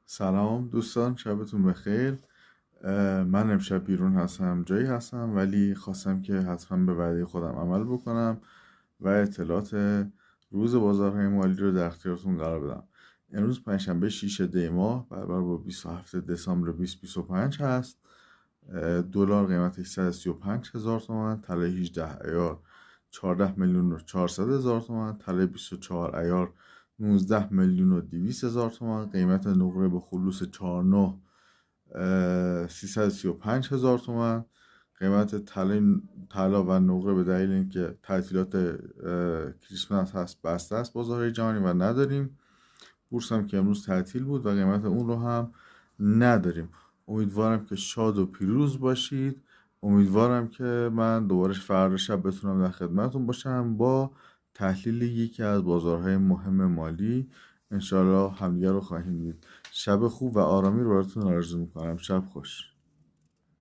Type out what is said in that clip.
سلام دوستان، شبتون بخیر. من امشب بیرون هستم، جایی هستم، ولی خواستم که حتما به وعده خودم عمل بکنم و اطلاعات روز بازارهای مالی رو در اختیارتون قرار بدم. امروز پنجشنبه 6 دی ماه برابر با 27 دسامبر 2025 هست. دلار قیمتش 135 هزار تومان، طلای 18 ایار 14 میلیون و 400 هزار تومان، طلای 24 ایار 19 میلیون و 200 هزار تومان. قیمت نقره به خلوص 49 335 هزار تومان. قیمت طلا و نقره به دلیل اینکه تعطیلات کریسمس هست بسته است بازار جهانی و نداریم. بورس هم که امروز تعطیل بود و قیمت اون رو هم نداریم. امیدوارم که شاد و پیروز باشید. امیدوارم که من دوباره فردا شب بتونم در خدمتتون باشم با تحلیل یکی از بازارهای مهم مالی. انشاءالله همدیگه رو خواهیم دید. شب خوب و آرامی رو براتون آرزو میکنم. شب خوش.